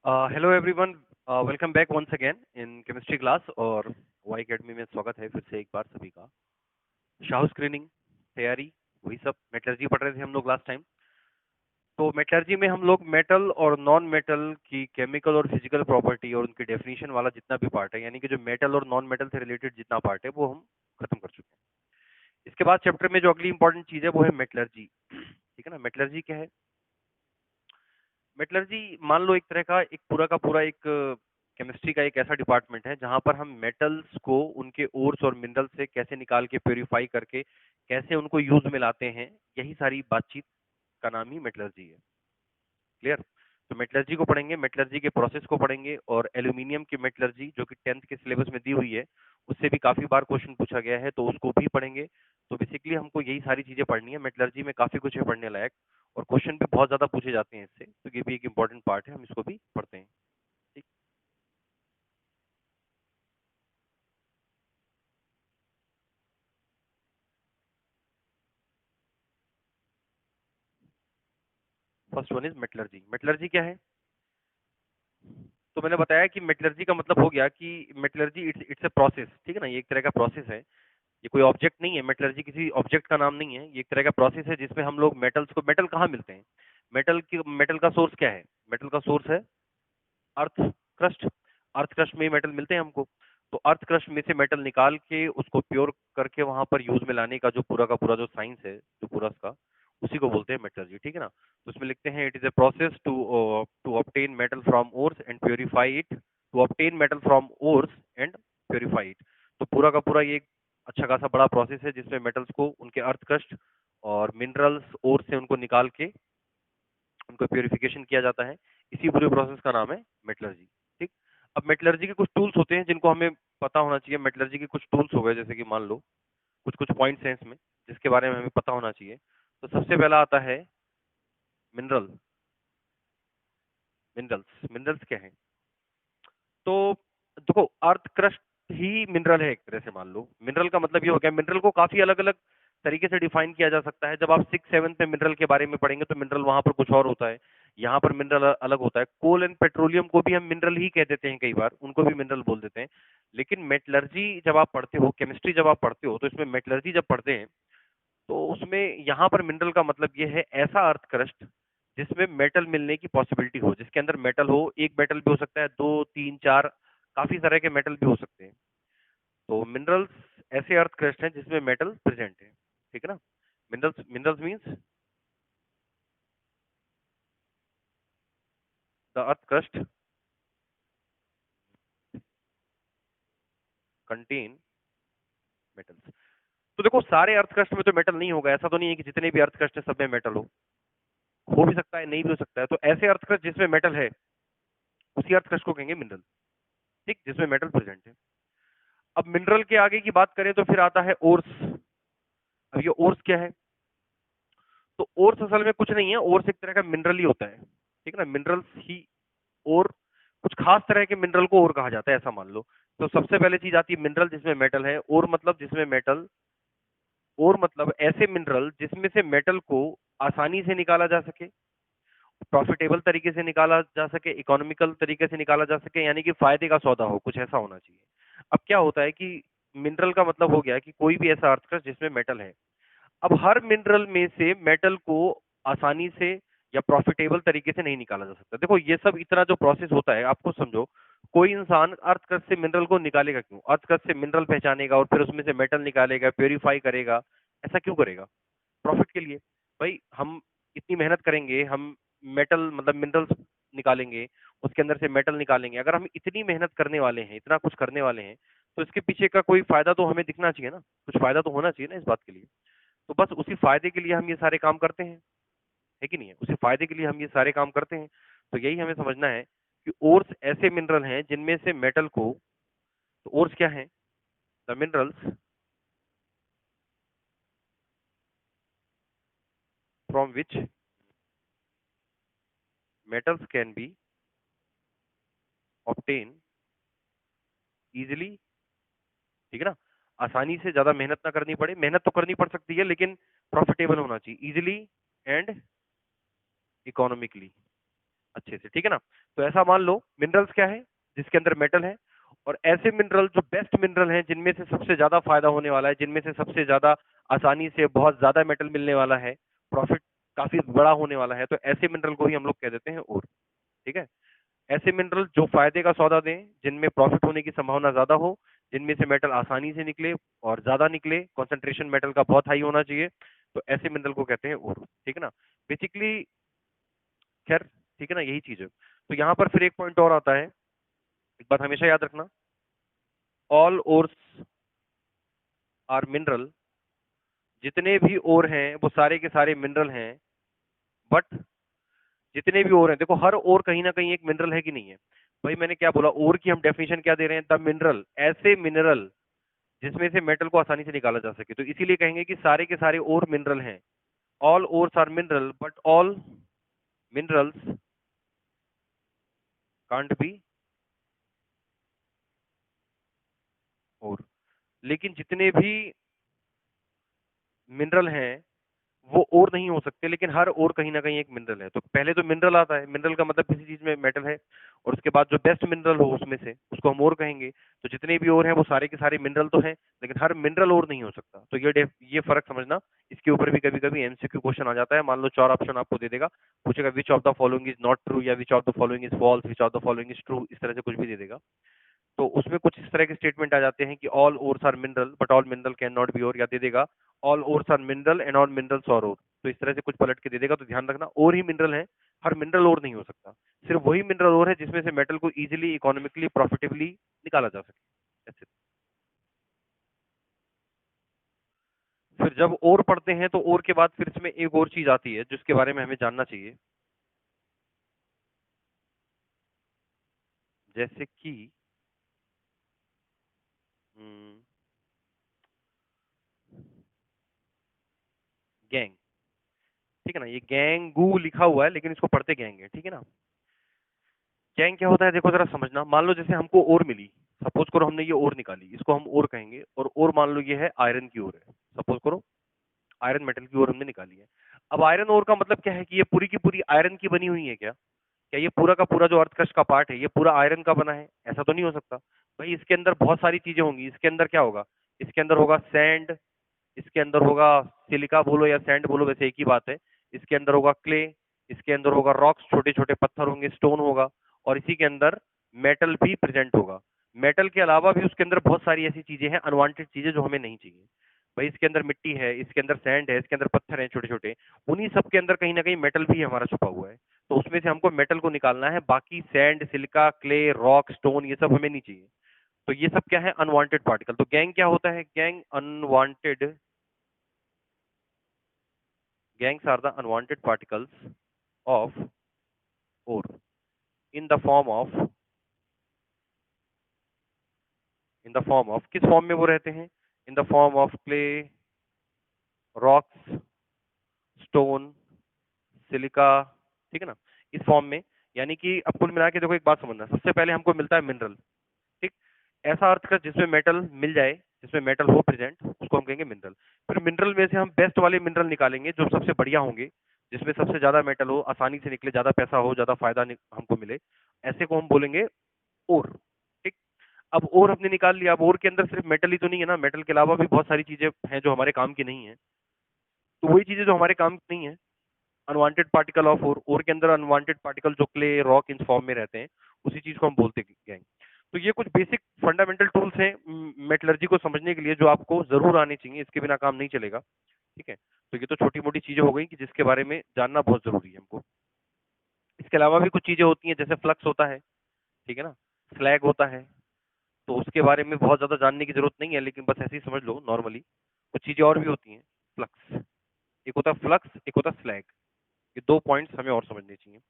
Hello everyone, welcome back once again in chemistry class. और Y academy में स्वागत है फिर से एक बार सभी का। शाहू स्क्रीनिंग तैयारी वही सब मेटलर्जी पढ़ रहे थे हम लोग लास्ट टाइम। तो मेटलर्जी में हम लोग मेटल और नॉन मेटल की केमिकल और फिजिकल प्रॉपर्टी और उनकी डेफिनेशन वाला जितना भी पार्ट है, यानी कि जो मेटल और नॉन मेटल से रिलेटेड जितना पार्ट है वो हम खत्म कर चुके हैं। इसके बाद चैप्टर में जो अगली इंपॉर्टेंट चीज है वो है मेटलर्जी। ठीक है ना। मेटलर्जी क्या है? मेटलर्जी मान लो एक तरह का एक पूरा का पूरा एक केमिस्ट्री का एक ऐसा डिपार्टमेंट है जहां पर हम मेटल्स को उनके ओर्स और मिनरल से कैसे निकाल के प्योरीफाई करके कैसे उनको यूज में लाते हैं, यही सारी बातचीत का नाम ही मेटलर्जी है। क्लियर? तो मेटलर्जी को पढ़ेंगे, मेटलर्जी के प्रोसेस को पढ़ेंगे, और एल्यूमिनियम की मेटलर्जी जो कि 10th के सिलेबस में दी हुई है उससे भी काफी बार क्वेश्चन पूछा गया है तो उसको भी पढ़ेंगे। तो बेसिकली हमको यही सारी चीजें पढ़नी है। मेटलर्जी में काफी कुछ है पढ़ने लायक और क्वेश्चन भी बहुत ज्यादा पूछे जाते हैं इससे, तो ये भी एक इंपॉर्टेंट पार्ट है, हम इसको भी पढ़ते हैं। ठीक। First one is metallurgy. Metallurgy क्या है? तो मैंने बताया कि मेटलर्जी का मतलब हो गया कि metallurgy it's it's a process. ठीक है ना। ये एक तरह का प्रोसेस है, ये कोई ऑब्जेक्ट नहीं है। मेटलर्जी किसी ऑब्जेक्ट का नाम नहीं है, ये एक तरह का प्रोसेस है जिसमें हम लोग मेटल्स को, मेटल कहाँ मिलते हैं? मेटल का सोर्स क्या है? मेटल का सोर्स है अर्थ क्रस्ट। अर्थ क्रस्ट में मेटल मिलते हैं हमको। तो अर्थ क्रस्ट में से मेटल निकाल के उसको प्योर करके वहां पर यूज में लाने का जो पूरा जो साइंस है, जो पूरा उसका, उसी को बोलते हैं मेटलर्जी। ठीक है ना। तो उसमें लिखते हैं it is a process to to obtain metal from ores and purify it, to obtain metal from ores and purify it. तो पूरा का पूरा ये एक अच्छा खासा बड़ा प्रोसेस है जिसमें मेटल्स को उनके अर्थ क्रस्ट और मिनरल्स ओर से उनको निकाल के उनको प्योरिफिकेशन किया जाता है। इसी पूरे प्रोसेस का नाम है मेटलर्जी। ठीक। अब मेटलर्जी के कुछ टूल्स होते हैं जिनको हमें पता होना चाहिए। मेटलर्जी के कुछ टूल्स हो गए, जैसे कि मान लो कुछ कुछ पॉइंट्स हैं इसमें जिसके बारे में हमें पता होना चाहिए। तो सबसे पहला आता है मिनरल। मिनरल्स मिनरल्स क्या है? तो देखो, अर्थ क्रस्ट ही मिनरल है एक तरह से। मान लो मिनरल का मतलब ये हो गया, मिनरल को काफी अलग अलग तरीके से डिफाइन किया जा सकता है। जब आप 6 7 में मिनरल के बारे में पढ़ेंगे तो मिनरल वहां पर कुछ और होता है, यहाँ पर मिनरल अलग होता है। कोल एंड पेट्रोलियम को भी हम मिनरल ही कह देते हैं, कई बार उनको भी मिनरल बोल देते हैं। लेकिन मेटलर्जी जब आप पढ़ते हो, केमिस्ट्री जब आप पढ़ते हो, तो इसमें मेटलर्जी जब पढ़ते हैं तो उसमें यहाँ पर मिनरल का मतलब ये है ऐसा अर्थ क्रस्ट जिसमें मेटल मिलने की पॉसिबिलिटी हो, जिसके अंदर मेटल हो। एक मेटल भी हो सकता है, दो तीन चार, काफी तरह के मेटल भी हो सकते हैं। तो मिनरल्स ऐसे अर्थ क्रस्ट हैं जिसमें मेटल प्रेजेंट है। ठीक है ना। Minerals minerals means the earth crust contain metals. तो देखो, सारे अर्थ क्रस्ट में तो मेटल नहीं होगा, ऐसा तो नहीं है कि जितने भी अर्थ क्रस्ट है सब में मेटल हो भी सकता है, नहीं भी हो सकता है। तो ऐसे अर्थ क्रस्ट जिसमें मेटल है उसी अर्थ क्रस्ट को कहेंगे मिनरल। ठीक, जिसमें मेटल प्रेजेंट है। अब मिनरल के आगे की बात करें तो फिर आता है ओर्स। अब ये ओर्स क्या है? तो ओर्स असल में कुछ नहीं है, ओर्स एक तरह का मिनरल ही होता है। ठीक है ना। मिनरल्स ही और कुछ खास तरह के मिनरल को और कहा जाता है, ऐसा मान लो। तो सबसे पहले चीज आती है मिनरल जिसमें मेटल है, और मतलब जिसमें मेटल, और मतलब ऐसे मिनरल जिसमें से मेटल को आसानी से निकाला जा सके, प्रॉफिटेबल तरीके से निकाला जा सके, इकोनॉमिकल तरीके से निकाला जा सके, यानी कि फायदे का सौदा हो, कुछ ऐसा होना चाहिए। अब क्या होता है कि मिनरल का मतलब हो गया कि कोई भी ऐसा अर्थ जिसमें मेटल है। अब हर मिनरल में से मेटल को आसानी से या प्रॉफिटेबल तरीके से नहीं निकाला जा सकता। देखो, ये सब इतना जो प्रोसेस होता है, आपको समझो, कोई इंसान अर्थक्रस्ट से मिनरल को निकालेगा क्यों? अर्थक्रस्ट से मिनरल पहचानेगा और फिर उसमें से मेटल निकालेगा, प्योरीफाई करेगा, ऐसा क्यों करेगा? प्रॉफिट के लिए। भाई हम इतनी मेहनत करेंगे, हम मेटल मतलब मिनरल्स निकालेंगे, उसके अंदर से मेटल निकालेंगे। अगर हम इतनी मेहनत करने वाले हैं, इतना कुछ करने वाले हैं, तो इसके पीछे का कोई फायदा तो हमें दिखना चाहिए ना, कुछ फायदा तो होना चाहिए ना इस बात के लिए। तो बस उसी फायदे के लिए हम ये सारे काम करते हैं, है कि नहीं है? उसी फायदे के लिए हम ये सारे काम करते हैं। तो यही हमें समझना है कि ओर्स ऐसे मिनरल हैं जिनमें से मेटल को, तो ओर्स क्या है? The minerals from which metals can be obtained easily। ठीक है ना। आसानी से, ज्यादा मेहनत ना करनी पड़े, मेहनत तो करनी पड़ सकती है लेकिन प्रॉफिटेबल होना चाहिए, इजिली एंड इकोनॉमिकली, अच्छे से, ठीक है ना। तो ऐसा मान लो मिनरल्स क्या है, जिसके अंदर मेटल है, और ऐसे मिनरल जो बेस्ट मिनरल हैं, जिनमें से सबसे ज्यादा फायदा होने वाला है, जिनमें से सबसे ज्यादा आसानी से बहुत ज्यादा मेटल मिलने वाला है, प्रॉफिट काफी बड़ा होने वाला है, तो ऐसे मिनरल को ही हम लोग कह देते हैं ओर। ठीक है। ऐसे मिनरल जो फायदे का सौदा दें, जिनमें प्रॉफिट होने की संभावना ज्यादा हो, जिनमें से मेटल आसानी से निकले और ज्यादा निकले, कंसंट्रेशन मेटल का बहुत हाई होना चाहिए, तो ऐसे मिनरल को कहते हैं ओर। ठीक है ना। बेसिकली खैर, ठीक है ना, यही चीज है। तो यहाँ पर फिर एक पॉइंट और आता है, एक बात हमेशा याद रखना, ऑल ओर्स आर मिनरल, जितने भी ओर हैं वो सारे के सारे मिनरल हैं, बट जितने भी ओर हैं, देखो हर ओर कहीं ना कहीं एक मिनरल है कि नहीं है। भाई मैंने क्या बोला, ओर की हम डेफिनेशन क्या दे रहे हैं, द मिनरल, ऐसे मिनरल जिसमें से मेटल को आसानी से निकाला जा सके, तो इसीलिए कहेंगे कि सारे के सारे ओर मिनरल हैं। All ores are mineral but all minerals can't be ore. लेकिन जितने भी मिनरल हैं वो ओर नहीं हो सकते, लेकिन हर ओर कहीं ना कहीं एक मिनरल है। तो पहले तो मिनरल आता है, मिनरल का मतलब किसी चीज में मेटल है, और उसके बाद जो बेस्ट मिनरल हो उसमें से उसको हम ओर कहेंगे। तो जितने भी ओर हैं वो सारे के सारे मिनरल तो हैं, लेकिन हर मिनरल ओर नहीं हो सकता। तो ये फर्क समझना। इसके ऊपर भी कभी कभी एमसीक्यू क्वेश्चन आ जाता है। मान लो 4 ऑप्शन आपको दे देगा, पूछेगा which of the following is not true, या which of the following is false, which of the following is true, इस तरह से कुछ भी दे देगा। तो उसमें कुछ इस तरह के स्टेटमेंट आ जाते हैं कि all ores are mineral but all mineral can not be ore, या दे देगा all ores are mineral and all minerals are ore. तो इस तरह से कुछ पलट के दे देगा। तो ध्यान रखना, ओर ही मिनरल है, हर मिनरल ओर नहीं हो सकता। सिर्फ वही मिनरल ओर है जिसमें से मेटल को इजीली, इकोनॉमिकली, प्रॉफिटेबली निकाला जा सके। ऐसे। फिर जब ओर पढ़ते हैं तो ओर के बाद फिर इसमें एक और चीज आती है जिसके बारे में हमें जानना चाहिए, जैसे कि गैंग। ठीक है ना, ये गैंगू लिखा हुआ है लेकिन इसको पढ़ते गैंग है। ठीक है ना। गैंग क्या होता है, देखो जरा समझना। मान लो जैसे हमको ओर मिली, सपोज करो हमने ये ओर निकाली, इसको हम ओर कहेंगे, और ओर मान लो ये है आयरन की ओर है, सपोज करो आयरन मेटल की ओर हमने निकाली है। अब आयरन ओर का मतलब क्या है कि ये पूरी की पूरी आयरन की बनी हुई है क्या? क्या ये पूरा का पूरा जो अर्थकश का पार्ट है ये पूरा आयरन का बना है? ऐसा तो नहीं हो सकता भाई। इसके अंदर बहुत सारी चीजें होंगी। इसके अंदर क्या होगा, इसके अंदर होगा सैंड, इसके अंदर होगा सिलिका बोलो या सैंड बोलो, वैसे एक ही बात है। इसके अंदर होगा क्ले, इसके अंदर होगा रॉक्स, छोटे छोटे पत्थर होंगे, स्टोन होगा, और इसी के अंदर मेटल भी प्रेजेंट होगा। मेटल के अलावा भी उसके अंदर बहुत सारी ऐसी चीजें हैं, अनवांटेड चीजें जो हमें नहीं चाहिए। भाई इसके अंदर मिट्टी है, इसके अंदर सैंड है, इसके अंदर पत्थर हैं छोटे छोटे, उन्हीं सब के अंदर कहीं ना कहीं मेटल भी हमारा छुपा हुआ है। तो उसमें से हमको मेटल को निकालना है, बाकी sand, silica, clay, rock, stone ये सब हमें नहीं चाहिए। तो ये सब क्या है, अनवांटेड पार्टिकल। तो गैंग क्या होता है, gang unwanted, gangs are the unwanted particles of ore in the form of, किस फॉर्म में वो रहते हैं, in the form of clay, rocks, stone, silica. ठीक है ना, इस फॉर्म में। यानी कि अब कुल मिला के देखो, एक बात समझना, सबसे पहले हमको मिलता है मिनरल। ठीक। ऐसा अर्थ का जिसमें मेटल मिल जाए, जिसमें मेटल हो प्रेजेंट, उसको हम कहेंगे मिनरल। फिर मिनरल में से हम बेस्ट वाले मिनरल निकालेंगे जो सबसे बढ़िया होंगे, जिसमें सबसे ज्यादा मेटल हो, आसानी से निकले, ज्यादा पैसा हो, ज्यादा फायदा हमको मिले, ऐसे को हम बोलेंगे ओर। ठीक। अब ओर हमने निकाल लिया। अब ओर के अंदर सिर्फ मेटल ही तो नहीं है ना, मेटल के अलावा भी बहुत सारी चीजें हैं जो हमारे काम की नहीं है। तो वही चीजें जो हमारे काम की नहीं है, अनवांटेड पार्टिकल ऑफ ओर, ओर के अंदर अनवांटेड पार्टिकल जो क्ले, रॉक, इन फॉर्म में रहते हैं, उसी चीज को हम बोलते हैं। तो ये कुछ बेसिक फंडामेंटल टूल्स हैं मेटलर्जी को समझने के लिए, जो आपको जरूर आने चाहिए, इसके बिना काम नहीं चलेगा। ठीक है। तो ये तो छोटी मोटी चीजें हो गई कि जिसके बारे में जानना बहुत जरूरी है हमको। इसके अलावा भी कुछ चीजें होती हैं, जैसे फ्लक्स होता है, ठीक है ना, स्लैग होता है। तो उसके बारे में बहुत ज्यादा जानने की जरूरत नहीं है, लेकिन बस ऐसे ही समझ लो नॉर्मली। कुछ चीजें और भी होती हैं। फ्लक्स, एक होता है फ्लक्स, एक होता है स्लैग। ये 2 पॉइंट्स हमें और समझने चाहिए।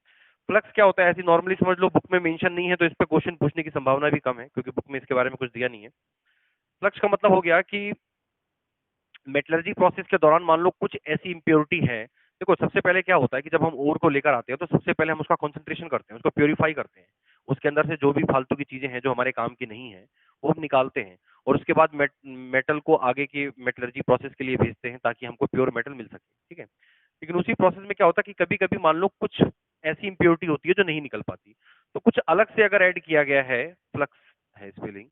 फ्लक्स क्या होता है, ऐसी नॉर्मली समझ लो, बुक में मेंशन नहीं है तो इस पे क्वेश्चन पूछने की संभावना भी कम है, क्योंकि बुक में इसके बारे में कुछ दिया नहीं है। फ्लक्स का मतलब हो गया कि मेटलर्जी प्रोसेस के दौरान मान लो कुछ ऐसी इंप्योरिटी है। देखो सबसे पहले क्या होता है कि जब हम ओर को लेकर आते हैं तो सबसे पहले हम उसका कंसंट्रेशन करते हैं, उसको प्योरीफाई करते हैं। उसके अंदर से जो भी फालतू की चीजें हैं जो हमारे काम की नहीं है, वो हम निकालते हैं, और उसके बाद मेटल को आगे की मेटलर्जी प्रोसेस के लिए भेजते हैं ताकि हमको प्योर मेटल मिल सके। ठीक है। लेकिन उसी प्रोसेस में क्या होता है कि कभी कभी मान लो कुछ ऐसी इम्प्योरिटी होती है जो नहीं निकल पाती। तो कुछ अलग से अगर ऐड किया गया है, फ्लक्स है स्पेलिंग,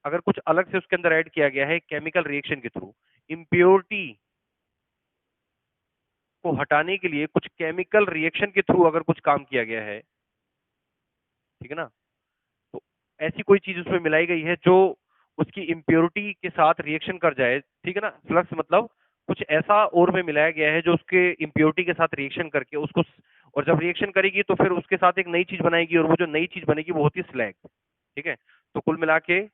अगर कुछ अलग से उसके अंदर ऐड किया गया है केमिकल रिएक्शन के थ्रू, इम्प्योरिटी को हटाने के लिए कुछ केमिकल रिएक्शन के थ्रू अगर कुछ काम किया गया है, ठीक है ना, तो ऐसी कोई चीज उसमें मिलाई गई है जो उसकी इम्प्योरिटी के साथ रिएक्शन कर जाए, ठीक है ना। फ्लक्स मतलब कुछ ऐसा और में मिलाया गया है जो उसके इम्प्योरिटी के साथ रिएक्शन करके उसको, और जब रिएक्शन करेगी तो फिर उसके साथ एक नई चीज बनाएगी, और वो जो नई चीज बनेगी वो होती है स्लैग। ठीक है, तो कुल मिला के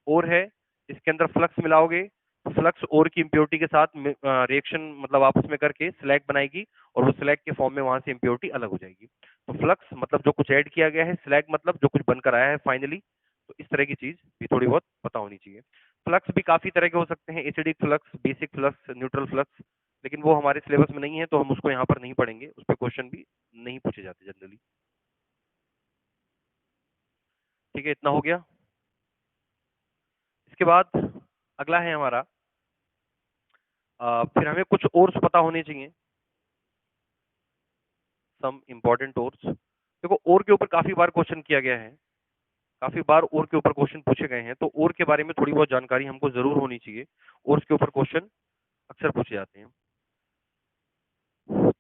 और है, इसके अंदर फ्लक्स मिलाओगे तो फ्लक्स और की इम्प्योरिटी के साथ रिएक्शन मतलब आपस में करके स्लैग बनाएगी, और वो स्लैग के फॉर्म में वहां से इम्प्योरिटी अलग हो जाएगी। तो फ्लक्स मतलब जो कुछ ऐड किया गया है, स्लैग मतलब जो कुछ बनकर आया है फाइनली। तो इस तरह की चीज भी थोड़ी बहुत पता होनी चाहिए। फ्लक्स भी काफी तरह के हो सकते हैं, acidic flux, basic flux, neutral flux, लेकिन वो हमारे सिलेबस में नहीं है तो हम उसको यहाँ पर नहीं पढ़ेंगे, उस पर क्वेश्चन भी नहीं पूछे जाते जनरली। ठीक है, इतना हो गया। इसके बाद अगला है हमारा, फिर हमें कुछ ओर्स पता होने चाहिए, सम इंपॉर्टेंट ओर्स। देखो ओर के ऊपर काफी बार क्वेश्चन किया गया है, काफी बार ओर के ऊपर क्वेश्चन पूछे गए हैं, तो ओर के बारे में थोड़ी बहुत जानकारी हमको जरूर होनी चाहिए। ओर्स के ऊपर क्वेश्चन अक्सर पूछे जाते हैं।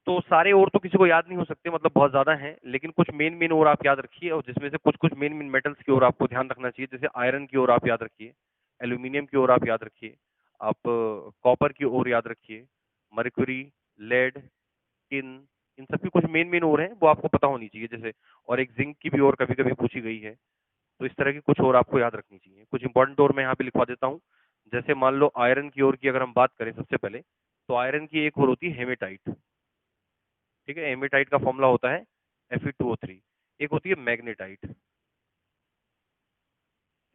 तो सारे ओर तो किसी को याद नहीं हो सकते, मतलब बहुत ज्यादा हैं, लेकिन कुछ मेन मेन ओर आप याद रखिए, और जिसमें से कुछ कुछ मेन मेन मेटल्स की ओर आपको ध्यान रखना चाहिए। जैसे आयरन की ओर आप याद रखिए, एल्यूमिनियम की ओर आप याद रखिए, आप कॉपर की ओर याद रखिए, मरक्यूरी, लेड, टिन, इन सब की कुछ मेन मेन ओर हैं वो आपको पता होनी चाहिए। जैसे और एक जिंक की भी ओर कभी कभी पूछी गई है, तो इस तरह की कुछ और आपको याद रखनी चाहिए। कुछ इंपॉर्टेंट और मैं यहाँ पे लिखवा देता हूँ। जैसे मान लो आयरन की ओर की अगर हम बात करें सबसे पहले, तो आयरन की एक ओर होती है हेमेटाइट। ठीक है, हेमेटाइट का फॉर्मूला होता है Fe2O3। एक होती है मैग्नेटाइट।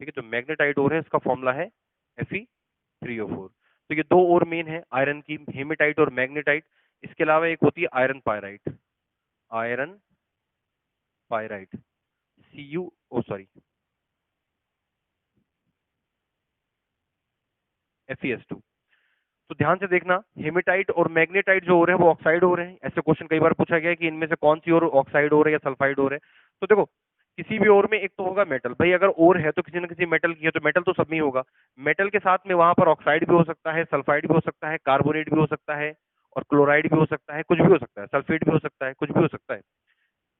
ठीक है, जो मैग्नेटाइट ओर है इसका फॉर्मूला है Fe3O4। तो ये दो और मेन है आयरन की, हेमेटाइट और मैग्नेटाइट। इसके अलावा एक होती है iron pyrite, iron pyrite, Cu ओ सॉरी Fe2। तो ध्यान से देखना, हेमेटाइट और मैग्नेटाइट जो हो रहे हैं वो ऑक्साइड हो रहे हैं। ऐसे क्वेश्चन कई बार पूछा गया है कि इनमें से कौन सी ओर ऑक्साइड हो रहा है या सल्फाइड हो रहा है। तो देखो, किसी भी ओर में एक तो होगा मेटल, भाई अगर ओर है तो किसी न किसी मेटल की है, तो मेटल तो सब में ही होगा। मेटल के साथ में वहां पर ऑक्साइड भी हो सकता है, सल्फाइड भी हो सकता है, कार्बोनेट भी हो सकता है, और क्लोराइड भी हो सकता है, कुछ भी हो सकता है, सल्फेट भी हो सकता है, कुछ भी हो सकता है।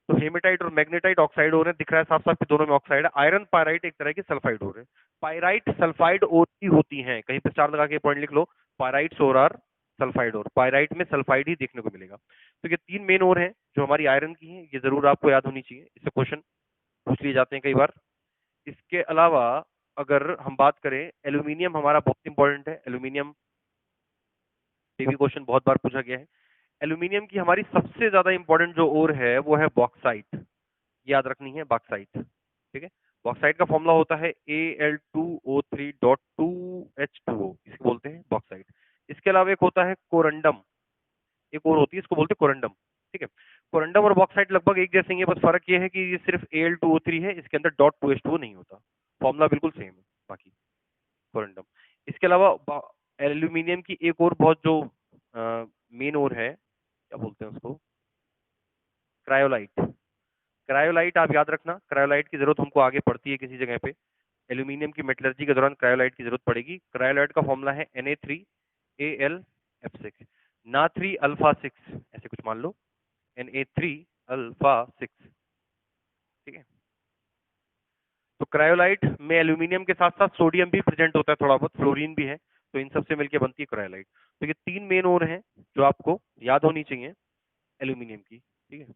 तो हेमेटाइट और मैग्नेटाइट ऑक्साइड हो रहे हैं, दिख रहा है साफ साफ कि दोनों में ऑक्साइड है। आयरन पायराइट एक तरह की सल्फाइड हो रहे हैं। पायराइट सल्फाइड और ही होती हैं, कहीं पे स्टार लगा के पॉइंट लिख लो, पायराइट्स और आर सल्फाइड, और पायराइट में सल्फाइड ही देखने को मिलेगा। तो ये तीन मेन और हैं जो हमारी आयरन की हैं, ये जरूर आपको याद होनी चाहिए, इससे क्वेश्चन पूछ लिए जाते हैं कई बार। इसके अलावा अगर हम बात करें, एल्यूमिनियम हमारा बहुत इंपॉर्टेंट है। एल्यूमिनियम पे भी क्वेश्चन बहुत बार पूछा गया है। एल्यूमिनियम की हमारी सबसे ज्यादा इंपॉर्टेंट जो ओर है वो है बॉक्साइट, याद रखनी है बॉक्साइट। ठीक है, बॉक्साइट का फॉर्मूला होता है Al2O3.2H2O, इसको बोलते हैं बॉक्साइट। इसके अलावा एक होता है कोरंडम, एक और होती है, इसको बोलते हैं कोरंडम। ठीक है, कोरंडम और बॉक्साइट लगभग एक जैसे ही है, बस फर्क ये है कि ये सिर्फ Al2O3 है, इसके अंदर .2H2O नहीं होता। फॉर्मूला बिल्कुल सेम है बाकी कोरंडम। इसके अलावा एल्यूमिनियम की एक और बहुत जो मेन और है, क्या बोलते हैं उसको, क्रायोलाइट। क्रायोलाइट आप याद रखना, क्रायोलाइट की जरूरत हमको आगे पड़ती है किसी जगह पे। एल्यूमिनियम की मेटलर्जी के दौरान क्रायोलाइट की जरूरत पड़ेगी। क्रायोलाइट का फॉर्मूला है Na3Al Na3 अल्फा 6, ऐसे कुछ मान लो, Na3 अल्फा 6। ठीक है, तो क्रायोलाइट में एल्यूमिनियम के साथ साथ सोडियम भी प्रेजेंट होता है, थोड़ा बहुत फ्लोरीन भी है, तो इन सबसे मिलकर बनती है क्रायोलाइट। तो ये तीन मेन और हैं जो आपको याद होनी चाहिए एल्यूमिनियम की। ठीक है,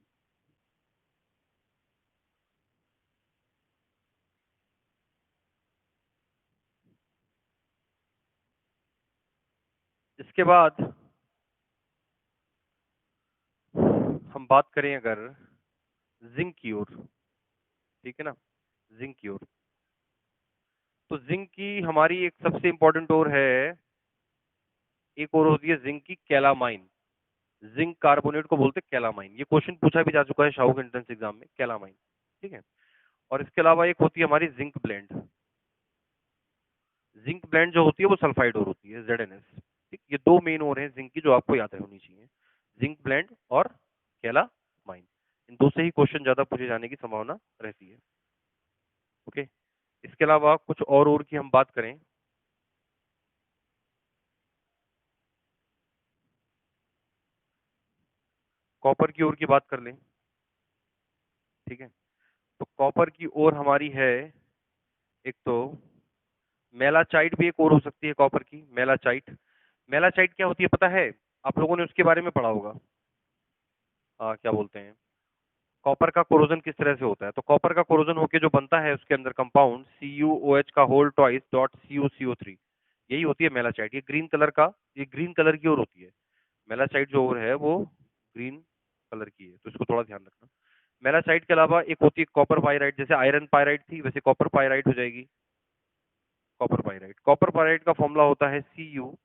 इसके बाद हम बात करें अगर जिंक की ओर, ठीक है ना, जिंक की ओर, तो जिंक की हमारी एक सबसे इंपॉर्टेंट ओर है, एक और होती है जिंक की कैलामाइन। जिंक कार्बोनेट को बोलते हैं कैलामाइन, ये क्वेश्चन पूछा भी जा चुका है शाहू के एंट्रेंस एग्जाम में, कैलामाइन। ठीक है, और इसके अलावा एक होती है हमारी जिंक ब्लेंड। जिंक ब्लेंड जो होती है वो सल्फाइड ओर होती है, ZnS। ठीक, ये दो मेन ओर हैं जिंक की जो आपको याद होनी चाहिए, जिंक ब्लेंड और कैलामाइन। इन दो से ही क्वेश्चन ज्यादा पूछे जाने की संभावना रहती है। ओके, इसके अलावा कुछ और की हम बात करें, कॉपर की ओर की बात कर लें। ठीक है, तो कॉपर की ओर हमारी है एक तो मेलाचाइट भी एक और हो सकती है कॉपर की, मेलाचाइट। मेलाचाइट क्या होती है पता है? आप लोगों ने उसके बारे में पढ़ा होगा। क्या बोलते हैं, कॉपर का कोरोजन किस तरह से होता है। तो कॉपर का कोरोजन होके जो बनता है उसके अंदर कंपाउंड CuOH का होल ट्वाइस डॉट CuCO3, यही होती है मेलाचाइट। ये ग्रीन कलर का, ये ग्रीन कलर की ओर होती है। मेलाचाइट जो और है वो ग्रीन कलर की है, तो इसको थोड़ा ध्यान रखना। मेलाचाइट के अलावा एक होती है कॉपर पाइराइट, जैसे आयरन पाइराइट थी वैसे कॉपर पाइराइट हो जाएगी। कॉपर पाइराइट, कॉपर पाइराइट का फॉर्मूला होता है CuFeS2।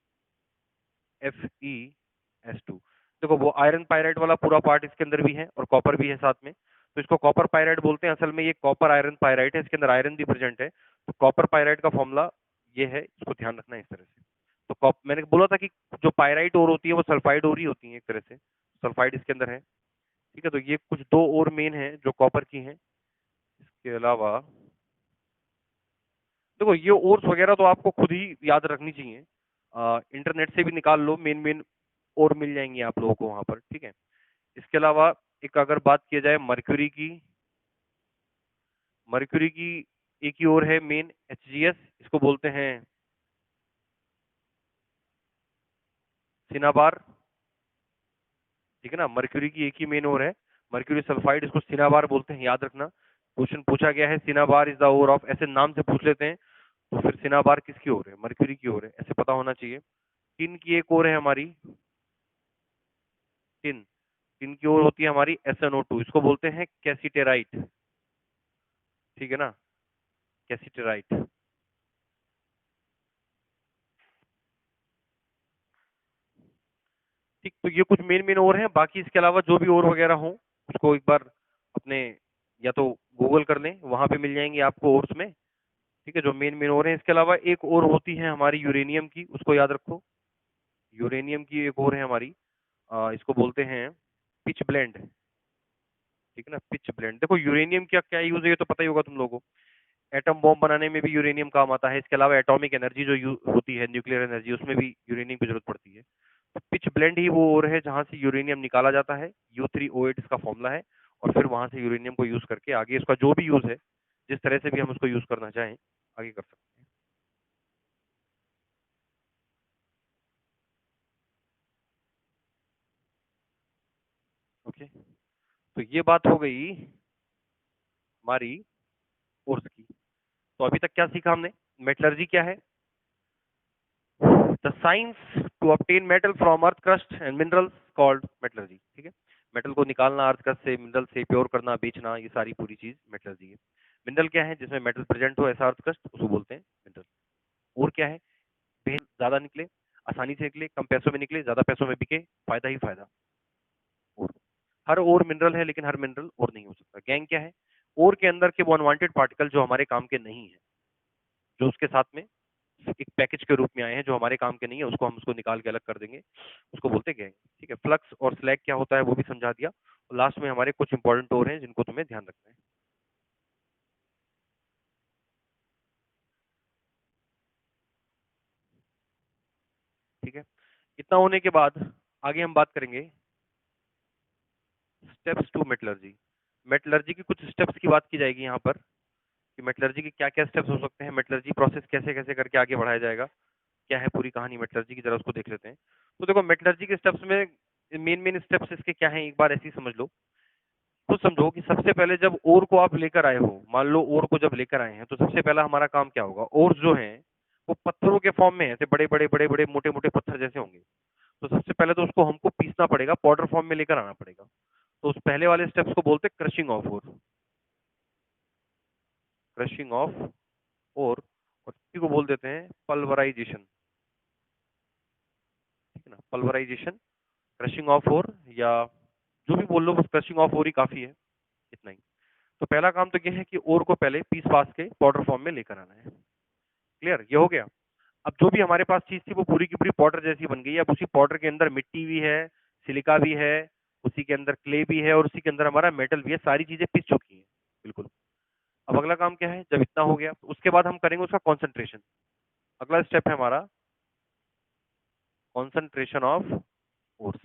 देखो वो आयरन पाइराइट वाला पूरा पार्ट इसके अंदर भी है और कॉपर भी है साथ में, तो इसको कॉपर पाइराइट बोलते हैं। असल में ये कॉपर आयरन पाइराइट है, इसके अंदर आयरन भी प्रेजेंट है। तो कॉपर पाइराइट का फॉर्मूला ये है, इसको ध्यान रखना है इस तरह से। तो मैंने बोला था कि जो पाइराइट ओर होती है वो सल्फाइड ओर ही होती है एक तरह से, सल्फाइड इसके अंदर है। ठीक है, तो ये कुछ दो और मेन है जो कॉपर की हैं। इसके अलावा देखो ये ओर्स वगैरह तो आपको खुद ही याद रखनी चाहिए, इंटरनेट से भी निकाल लो, मेन मेन और मिल जाएंगी आप लोगों को वहां पर। ठीक है, इसके अलावा एक अगर बात किया जाए मर्क्यूरी की, मर्क्यूरी की एक ही और है मेन HGS, इसको बोलते हैं सिनाबार। ठीक है ना, मर्क्यूरी की एक ही मेन और है मर्क्यूरी सल्फाइड, इसको सिनाबार बोलते हैं, याद रखना। क्वेश्चन पूछा गया है cinnabar is the ore of, ऐसे नाम से पूछ लेते हैं तो फिर सिनाबार किसकी ओर है? मर्क्यूरी की ओर है, ऐसे पता होना चाहिए। टिन की एक और है हमारी, टिन, टिन की ओर होती है हमारी SnO2, इसको बोलते हैं कैसीटेराइट। ठीक है ना, कैसीटेराइट। ठीक, तो ये कुछ मेन मेन और हैं, बाकी इसके अलावा जो भी और वगैरह हो उसको एक बार अपने या तो गूगल कर लें, वहां पे मिल जाएंगे आपको और में। ठीक है, जो मेन मेन और हैं। इसके अलावा एक और होती है हमारी यूरेनियम की, उसको याद रखो। यूरेनियम की एक और है हमारी, इसको बोलते हैं पिच ब्लेंड। ठीक है ना, पिच ब्लेंड। देखो यूरेनियम का क्या यूज है ये तो पता ही होगा तुम लोगों को, एटम बॉम्ब बनाने में भी यूरेनियम काम आता है। इसके अलावा एटॉमिक एनर्जी जो होती है, न्यूक्लियर एनर्जी, उसमें भी यूरेनियम की जरूरत पड़ती है। तो पिच ब्लेंड ही वो और है जहां से यूरेनियम निकाला जाता है, U3O8 इसका फॉर्मूला है, और फिर वहां से यूरेनियम को यूज करके आगे इसका जो भी यूज है, जिस तरह से भी हम उसको यूज करना चाहें आगे कर सकते हैं। ओके, तो ये बात हो गई हमारी कोर्स की। तो अभी तक क्या सीखा हमने? मेटलर्जी क्या है? The science to obtain metal from earth crust and minerals called metallurgy. ठीक है, मेटल को निकालना अर्थ क्रस्ट से, मिनरल से प्योर करना, बेचना, ये सारी पूरी चीज मेटलर्जी है। मिनरल क्या है? जिसमें मेटल प्रेजेंट हो ऐसा अर्थ क्रस्ट, उसको बोलते हैं मिनरल। और क्या है? बेन ज्यादा निकले, आसानी से निकले, कम पैसों में निकले, ज्यादा पैसों में बिके, फायदा ही फायदा। और हर और मिनरल है लेकिन हर मिनरल और नहीं हो सकता। गैंग क्या है? और के अंदर के वो अनवांटेड पार्टिकल जो हमारे काम के नहीं है, जो उसके साथ में एक पैकेज के रूप में आए हैं, जो हमारे काम के नहीं है, उसको हम उसको निकाल के अलग कर देंगे, उसको बोलते हैं गैंग। ठीक है, फ्लक्स और स्लैग क्या होता है वो भी समझा दिया, और लास्ट में हमारे कुछ इंपॉर्टेंट और हैं जिनको तुम्हें ध्यान रखना है। ठीक है, इतना होने के बाद आगे हम बात करेंगे स्टेप्स टू मेटलर्जी। मेटलर्जी की कुछ स्टेप्स की बात की जाएगी यहाँ पर, कि मेटलर्जी के क्या क्या स्टेप्स हो सकते हैं, मेटलर्जी प्रोसेस कैसे कैसे करके आगे बढ़ाया जाएगा, क्या है पूरी कहानी मेटलर्जी की, जरा उसको देख लेते हैं। तो देखो मेटलर्जी के स्टेप्स में मेन मेन स्टेप्स इसके क्या हैं, एक बार ऐसे ही समझ लो। तो समझो कि सबसे पहले जब ओर को आप लेकर आए हो, मान लो ओर को जब लेकर आए हैं, तो सबसे पहला हमारा काम क्या होगा? ओर जो है वो पत्थरों के फॉर्म में है, ऐसे बड़े बड़े बड़े बड़े मोटे मोटे पत्थर जैसे होंगे। तो सबसे पहले तो उसको हमको पीसना पड़ेगा, पाउडर फॉर्म में लेकर आना पड़ेगा। तो उस पहले वाले स्टेप्स को बोलते हैं crushing of ore, crushing of ore, और इसी को बोल देते हैं पल्वराइजेशन। ठीक है ना, पल्वराइजेशन, क्रशिंग ऑफ ओर, या जो भी बोल लो, बस क्रशिंग ऑफ ओर ही काफी है, इतना ही। तो पहला काम तो यह है कि ओर को पहले पीस पास के पाउडर फॉर्म में लेकर आना है। क्लियर, ये हो गया। अब जो भी हमारे पास चीज थी वो पूरी की पूरी पाउडर जैसी बन गई है। अब उसी पाउडर के अंदर मिट्टी भी है, सिलिका भी है, उसी के अंदर क्ले भी है और उसी के अंदर हमारा मेटल भी है, सारी चीजें पिस चुकी हैं बिल्कुल। अब अगला काम क्या है, जब इतना हो गया तो उसके बाद हम करेंगे उसका कॉन्सेंट्रेशन। अगला स्टेप है हमारा कॉन्सेंट्रेशन ऑफ ओर्स।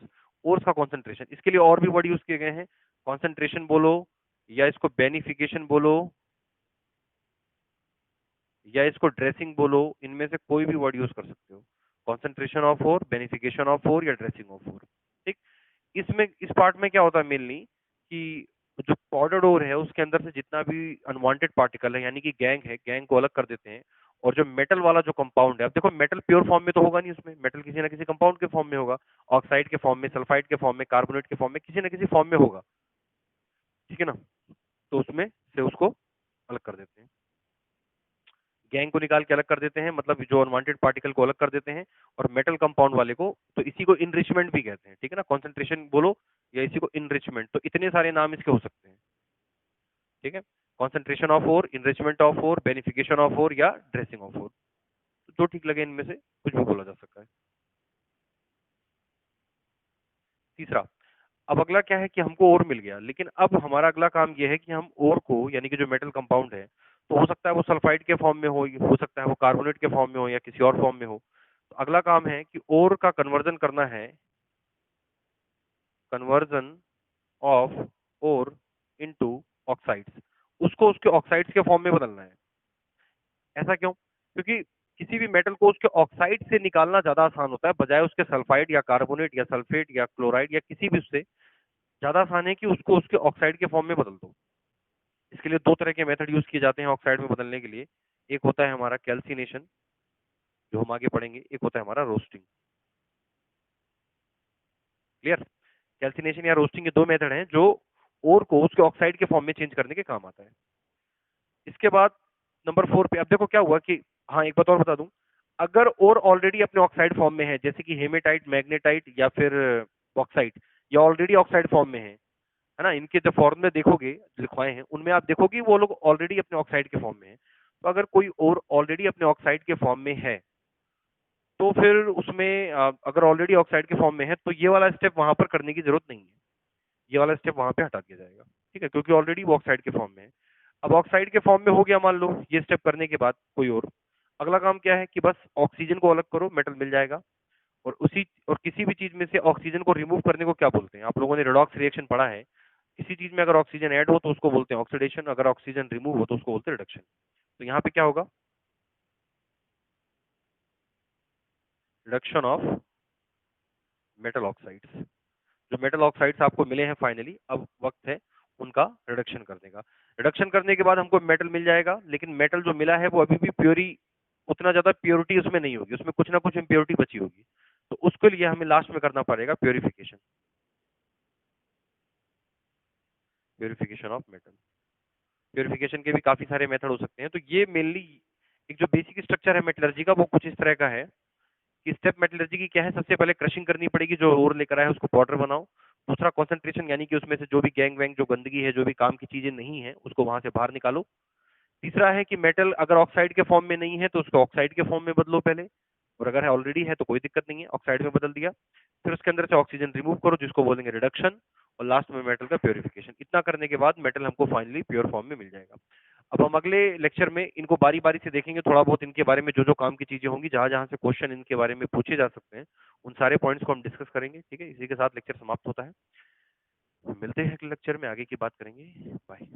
ओर्स का कॉन्सेंट्रेशन, इसके लिए और भी वर्ड यूज किए गए हैं, कॉन्सेंट्रेशन बोलो या इसको बेनिफिकेशन बोलो या इसको ड्रेसिंग बोलो, इनमें से कोई भी वर्ड यूज कर सकते हो। Concentration of ore, beneficiation of ore या ड्रेसिंग ऑफ ओर। ठीक, इसमें इस पार्ट में क्या होता है मेनली कि जो पाउडर्ड ओर है उसके अंदर से जितना भी अनवांटेड पार्टिकल है यानी कि गैंग है, गैंग को अलग कर देते हैं। और जो मेटल वाला जो कंपाउंड है, अब देखो मेटल प्योर फॉर्म में तो होगा नहीं, उसमें मेटल किसी ना किसी कंपाउंड के फॉर्म में होगा, ऑक्साइड के फॉर्म में, सल्फाइड के फॉर्म में, कार्बोनेट के फॉर्म में, किसी ना किसी फॉर्म में होगा। ठीक है ना, तो उसमें से उसको अलग कर देते हैं, गैंग को निकाल के अलग कर देते हैं, मतलब जो अनवांटेड पार्टिकल को अलग कर देते हैं। और मेटल कंपाउंड वाले को, तो इसी को इनरिचमेंट भी कहते हैं। ठीक है ना, कॉन्सेंट्रेशन बोलो या इसी को इनरिचमेंट, तो इतने सारे नाम इसके हो सकते हैं। ठीक है, concentration of ore, enrichment of ore, beneficiation of ore या ड्रेसिंग ऑफ ओर, जो ठीक लगे इनमें से कुछ भी बोला जा सकता है। तीसरा, अब अगला क्या है कि हमको ओर मिल गया, लेकिन अब हमारा अगला काम यह है कि हम ओर को, यानी कि जो मेटल कंपाउंड है, तो हो सकता है वो सल्फाइड के फॉर्म में हो सकता है वो कार्बोनेट के फॉर्म में हो या किसी और फॉर्म में हो। तो अगला काम है कि ओर का कन्वर्जन करना है, conversion of ore into oxides, उसको उसके ऑक्साइड्स के फॉर्म में बदलना है। ऐसा क्यों? क्योंकि किसी भी मेटल को उसके ऑक्साइड से निकालना ज्यादा आसान होता है, बजाय उसके सल्फाइड या कार्बोनेट या सल्फेट या क्लोराइड या किसी भी उससे ज्यादा आसान है कि उसको उसके ऑक्साइड के फॉर्म में बदल दो। इसके लिए दो तरह के मेथड यूज किए जाते हैं ऑक्साइड में बदलने के लिए। एक होता है हमारा कैल्सिनेशन, जो हम आगे पढ़ेंगे, एक होता है हमारा रोस्टिंग। क्लियर? कैल्सिनेशन या रोस्टिंग के दो मेथड हैं जो ओर को उसके ऑक्साइड के फॉर्म में चेंज करने के काम आता है। इसके बाद नंबर 4 पे, अब देखो क्या हुआ कि, हाँ एक बात और बता दूं, अगर ओर ऑलरेडी अपने ऑक्साइड फॉर्म में है, जैसे कि हेमेटाइट, मैग्नेटाइट या फिर बॉक्साइट, या ऑलरेडी ऑक्साइड फॉर्म में है ना, इनके जो फॉर्मूले देखोगे लिखवाए हैं उनमें आप देखोगे वो लोग ऑलरेडी अपने ऑक्साइड के फॉर्म में है। तो अगर कोई और ऑलरेडी अपने ऑक्साइड के फॉर्म में है, तो फिर उसमें अगर ऑलरेडी ऑक्साइड के फॉर्म में है तो ये वाला स्टेप वहां पर करने की जरूरत नहीं है, ये वाला स्टेप वहां पे हटा दिया जाएगा। ठीक है, क्योंकि ऑलरेडी वो ऑक्साइड के फॉर्म में है। अब ऑक्साइड के फॉर्म में हो गया मान लो, ये स्टेप करने के बाद कोई और, अगला काम क्या है कि बस ऑक्सीजन को अलग करो, मेटल मिल जाएगा। और किसी भी चीज में से ऑक्सीजन को रिमूव करने को क्या बोलते हैं? आप लोगों ने रेडॉक्स रिएक्शन पढ़ा है। किसी चीज में अगर ऑक्सीजन ऐड हो तो उसको बोलते हैं ऑक्सीडेशन, अगर ऑक्सीजन रिमूव हो तो उसको बोलते हैं रिडक्शन। तो यहाँ पे क्या होगा? Reduction of metal oxides. जो मेटल ऑक्साइड्स आपको मिले हैं फाइनली, अब वक्त है उनका रिडक्शन करने का। रिडक्शन करने के बाद हमको मेटल मिल जाएगा, लेकिन मेटल जो मिला है वो अभी भी प्योरी, उतना ज्यादा प्योरिटी उसमें नहीं होगी, उसमें कुछ ना कुछ इम्प्योरिटी बची होगी। तो उसके लिए हमें लास्ट में करना पड़ेगा purification, purification of metal. Purification के भी काफी सारे मेथड हो सकते हैं। तो ये मेनली एक जो बेसिक स्ट्रक्चर है मेटलर्जी का, वो कुछ इस तरह का है कि स्टेप मेटलर्जी की क्या है, सबसे पहले क्रशिंग करनी पड़ेगी, जो ओर लेकर आए उसको पाउडर बनाओ। दूसरा कॉन्सेंट्रेशन, यानी कि उसमें से जो भी गैंग वैंग, जो गंदगी है, जो भी काम की चीजें नहीं है, उसको वहां से बाहर निकालो। तीसरा है कि मेटल अगर ऑक्साइड के फॉर्म में नहीं है तो उसको ऑक्साइड के फॉर्म में बदलो पहले, और अगर है ऑलरेडी है तो कोई दिक्कत नहीं है, ऑक्साइड में बदल दिया। फिर उसके अंदर से ऑक्सीजन रिमूव करो, जिसको बोलेंगे रिडक्शन, और लास्ट में मेटल का प्योरिफिकेशन। इतना करने के बाद मेटल हमको फाइनली प्योर फॉर्म में मिल जाएगा। अब हम अगले लेक्चर में इनको बारी बारी से देखेंगे, थोड़ा बहुत इनके बारे में जो जो काम की चीजें होंगी, जहां जहां से क्वेश्चन इनके बारे में पूछे जा सकते हैं, उन सारे पॉइंट्स को हम डिस्कस करेंगे। ठीक है, इसी के साथ लेक्चर समाप्त होता है। मिलते हैं अगले लेक्चर में, आगे की बात करेंगे। बाय।